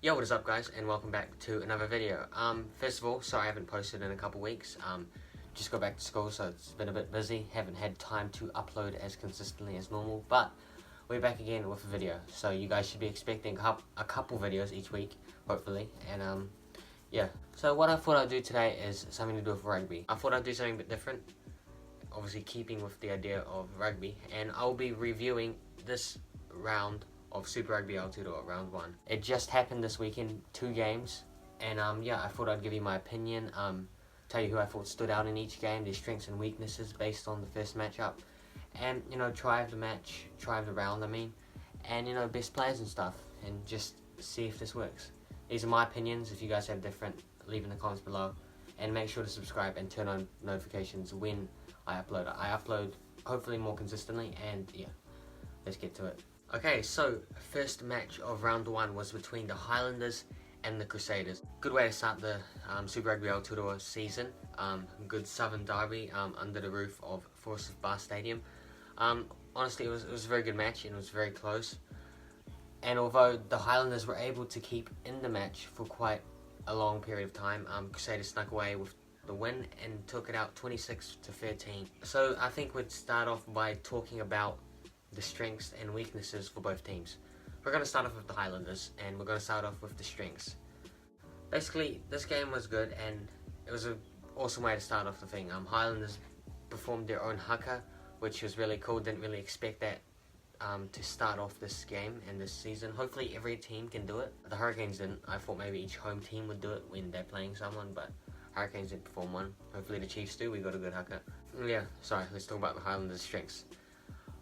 Yo, what is up guys, and welcome back to another video. First of all, sorry I haven't posted in a couple weeks. Just got back to school, so it's been a bit busy. Haven't had time to upload as consistently as normal, but we're back again with a video. So you guys should be expecting a couple videos each week, hopefully. And yeah. So what I thought I'd do today is something to do with rugby. I thought I'd do something a bit different, obviously keeping with the idea of rugby, and I'll be reviewing this round of Super Rugby AOTEAROA round 1. It just happened this weekend, 2 games, and yeah, I thought I'd give you my opinion, tell you who I thought stood out in each game, their strengths and weaknesses based on the first matchup, and try of the match, try of the round I mean, and best players and stuff, and just see if this works. These are my opinions. If you guys have different, leave in the comments below, and make sure to subscribe and turn on notifications when I upload. I upload hopefully more consistently, and yeah, let's get to it. Okay, so first match of round 1 was between the Highlanders and the Crusaders. Good way to start the Super Rugby AOTEAROA season. Good southern derby under the roof of Forsyth Bar Stadium. Honestly, it was a very good match and it was very close. And although the Highlanders were able to keep in the match for quite a long period of time, Crusaders snuck away with the win and took it out 26-13. So I think we'd start off by talking about the strengths and weaknesses for both teams. We're going to start off with the Highlanders, and we're going to start off with the strengths. Basically, this game was good, and it was an awesome way to start off the thing. Highlanders performed their own haka, which was really cool. Didn't really expect that to start off this game and this season. Hopefully every team can do it. The Hurricanes didn't. I thought maybe each home team would do it when they're playing someone, but Hurricanes didn't perform one. Hopefully the Chiefs do. We got a good haka. Yeah, sorry, let's talk about the Highlanders' strengths.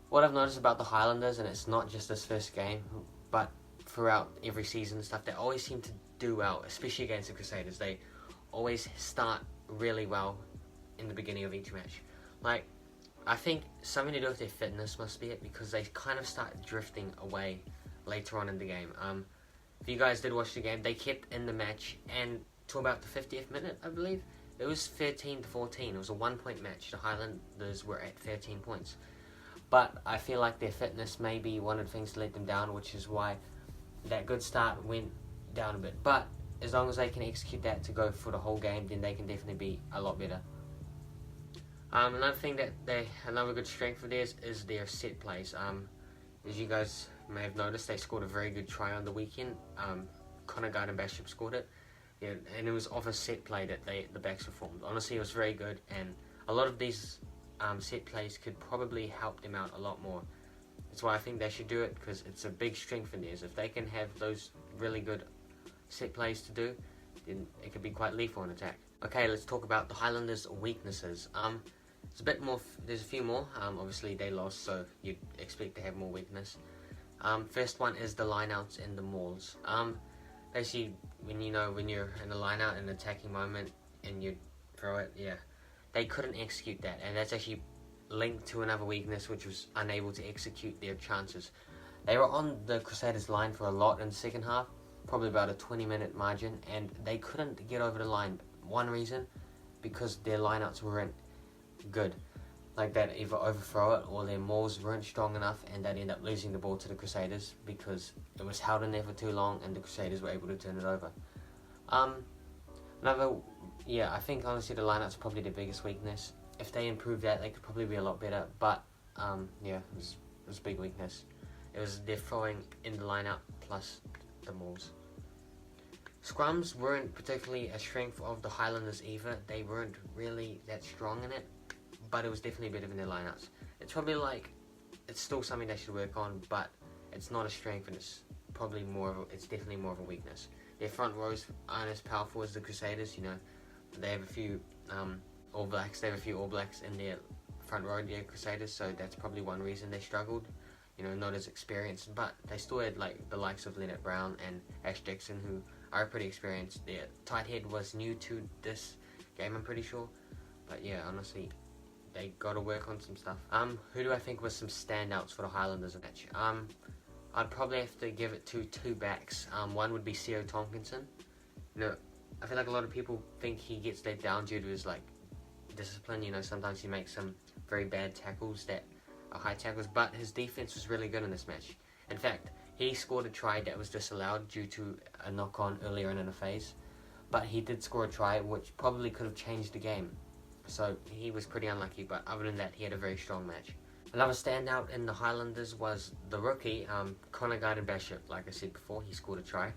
What I've noticed about the Highlanders, and it's not just this first game, but throughout every season and stuff, they always seem to do well, especially against the Crusaders. They always start really well in the beginning of each match. Like, I think something to do with their fitness must be it, because they kind of start drifting away later on in the game. If you guys did watch the game, they kept in the match, and to about the 50th minute, I believe, it was 13-14. It was a 1-point match. The Highlanders were at 13 points. But I feel like their fitness may be one of the things to let them down, which is why that good start went down a bit. But as long as they can execute that to go for the whole game, then they can definitely be a lot better. Another thing that another good strength of theirs is their set plays. As you guys may have noticed, they scored a very good try on the weekend. Connor Garden-Bishop scored it, yeah, and it was off a set play that the backs performed. Honestly, it was very good, and a lot of these set plays could probably help them out a lot more. That's why I think they should do it, because it's a big strength in theirs. If they can have those really good set plays to do, then it could be quite lethal in attack. Okay, let's talk about the Highlanders' weaknesses. It's a bit more. There's a few more. Obviously they lost, so you'd expect to have more weakness. First one is the lineouts and the mauls. Basically, when you're in a lineout in an attacking moment and you throw it, yeah. They couldn't execute that, and that's actually linked to another weakness, which was unable to execute their chances. They were on the Crusaders line for a lot in the second half, probably about a 20-minute margin, and they couldn't get over the line. One reason, because their lineouts weren't good. Like, they'd either overthrow it, or their mauls weren't strong enough, and they'd end up losing the ball to the Crusaders because it was held in there for too long, and the Crusaders were able to turn it over. I think honestly the lineout's probably their biggest weakness. If they improve that, they could probably be a lot better. But yeah, it was a big weakness. It was their throwing in the lineout plus the mauls. Scrums weren't particularly a strength of the Highlanders either. They weren't really that strong in it, but it was definitely better than their lineouts. It's probably it's still something they should work on, but it's not a strength, and it's definitely more of a weakness. Their front rows aren't as powerful as the Crusaders. They have a few All Blacks. They have a few All Blacks in their front row, the Crusaders. So that's probably one reason they struggled. Not as experienced, but they still had the likes of Leonard Brown and Ash Dixon, who are pretty experienced. Their tight head was new to this game, I'm pretty sure. But yeah, honestly, they got to work on some stuff. Who do I think was some standouts for the Highlanders match? I'd probably have to give it to 2 backs. One would be Theo Tomkinson. I feel like a lot of people think he gets let down due to his discipline. Sometimes he makes some very bad tackles that are high tackles, but his defense was really good in this match. In fact, He scored a try that was disallowed due to a knock-on earlier in the phase, but he did score a try which probably could have changed the game. So he was pretty unlucky, but other than that, he had a very strong match. Another standout in the Highlanders was the rookie, Connor Bishop. Like I said before, he scored a try,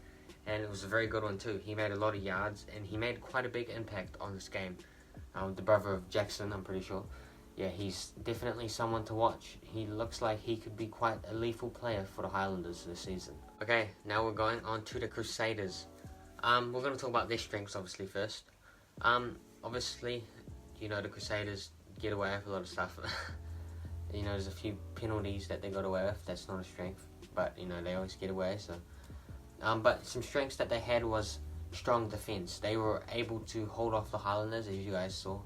and it was a very good one too. He made a lot of yards, and he made quite a big impact on this game. The brother of Jackson, I'm pretty sure. Yeah, he's definitely someone to watch. He looks like he could be quite a lethal player for the Highlanders this season. Okay, now we're going on to the Crusaders. We're going to talk about their strengths, obviously, first. Obviously, you know, the Crusaders get away with a lot of stuff. You know, there's a few penalties that they got away with. That's not a strength, but, you know, they always get away, so. But some strengths that they had was strong defense. They were able to hold off the Highlanders, as you guys saw.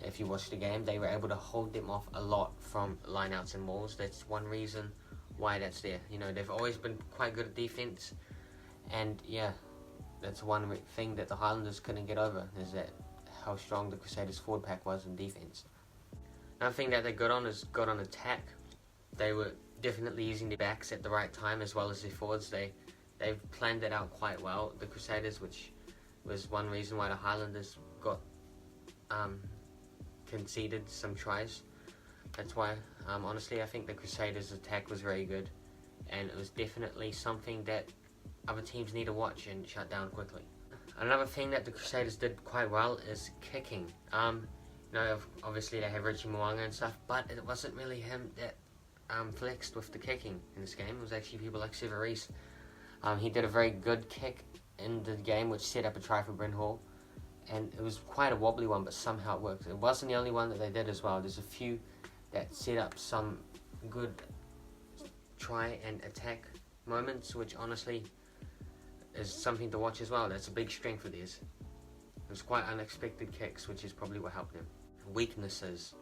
If you watched the game, they were able to hold them off a lot from lineouts and walls. That's one reason why that's there. You know, they've always been quite good at defense, and yeah, that's one thing that the Highlanders couldn't get over, is that how strong the Crusaders forward pack was in defense. Another thing that they got on is got on attack. They were definitely using their backs at the right time as well as their forwards. They've planned it out quite well, the Crusaders, which was one reason why the Highlanders got conceded some tries. That's why, honestly, I think the Crusaders' attack was very good, and it was definitely something that other teams need to watch and shut down quickly. Another thing that the Crusaders did quite well is kicking. You know, obviously they have Richie Mwanga and stuff, but it wasn't really him that flexed with the kicking in this game. It was actually people like Severis. He did a very good kick in the game, which set up a try for Bryn Hall. And it was quite a wobbly one, but somehow it worked. It wasn't the only one that they did as well. There's a few that set up some good try and attack moments, which honestly is something to watch as well. That's a big strength of theirs. It was quite unexpected kicks, which is probably what helped them. Weaknesses.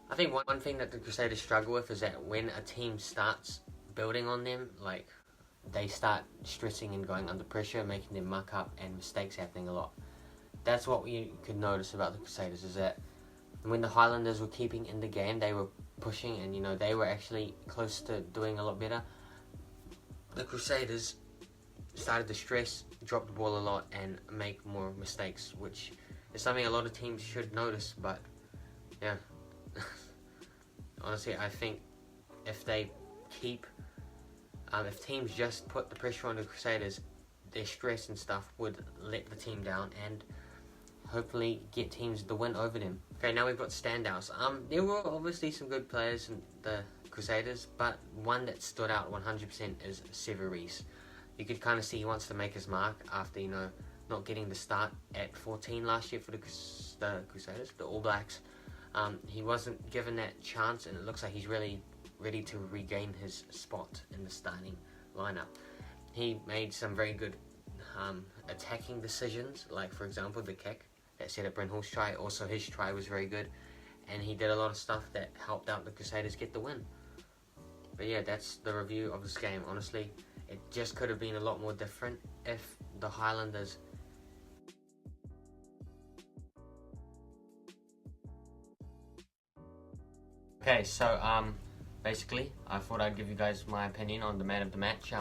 I think one thing that the Crusaders struggle with is that when a team starts building on them, like they start stressing and going under pressure, making them muck up and mistakes happening a lot. That's what you could notice about the Crusaders, is that when the Highlanders were keeping in the game, they were pushing, and you know, they were actually close to doing a lot better. The Crusaders started to stress, drop the ball a lot, and make more mistakes, which is something a lot of teams should notice. But yeah, honestly, I think if they keep, if teams just put the pressure on the Crusaders, their stress and stuff would let the team down and hopefully get teams to win over them. Okay, now we've got standouts. There were obviously some good players in the Crusaders, but one that stood out 100% is Severis. You could kind of see he wants to make his mark after, you know, not getting the start at 14 last year for the Crusaders, the All Blacks. He wasn't given that chance, and it looks like he's really ready to regain his spot in the starting lineup. He made some very good attacking decisions, like for example the kick that set up Bryn Hall's try. Also his try was very good, and he did a lot of stuff that helped out the Crusaders get the win. But yeah, that's the review of this game. Honestly, it just could have been a lot more different if the Highlanders Okay, so basically I thought I'd give you guys my opinion on the man of the match,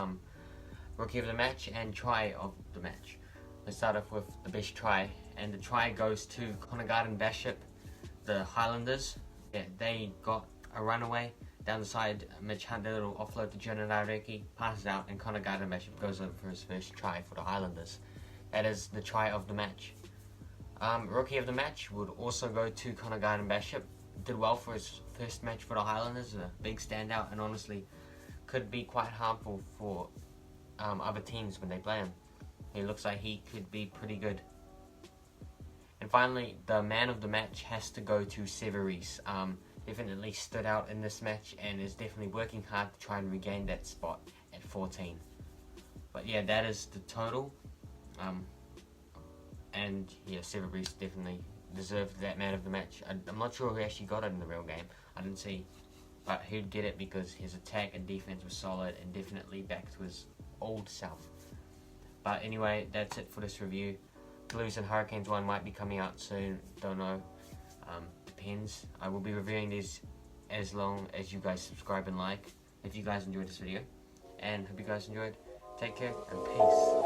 rookie of the match and try of the match. Let's start off with the best try, and the try goes to Connor Bishop, the Highlanders. Yeah, they got a runaway down the side. Mitch Hunt did a little offload to Jonathan, passes out, and Connor Bishop goes over for his first try for the Highlanders. That is the try of the match. Rookie of the match would also go to Connor Bishop. Did well for his first match for the Highlanders, a big standout, and honestly could be quite harmful for other teams when they play him. He looks like he could be pretty good. And finally, the man of the match has to go to Severis. Definitely stood out in this match and is definitely working hard to try and regain that spot at 14. But yeah, that is the total. And yeah, Severis definitely deserved that man of the match. I'm not sure who actually got it in the real game. I didn't see. But he'd get it because his attack and defense was solid and definitely back to his old self. But anyway, that's it for this review. Blues and Hurricanes one might be coming out soon. Don't know. Depends. I will be reviewing these as long as you guys subscribe and like. If you guys enjoyed this video. and hope you guys enjoyed. Take care and peace.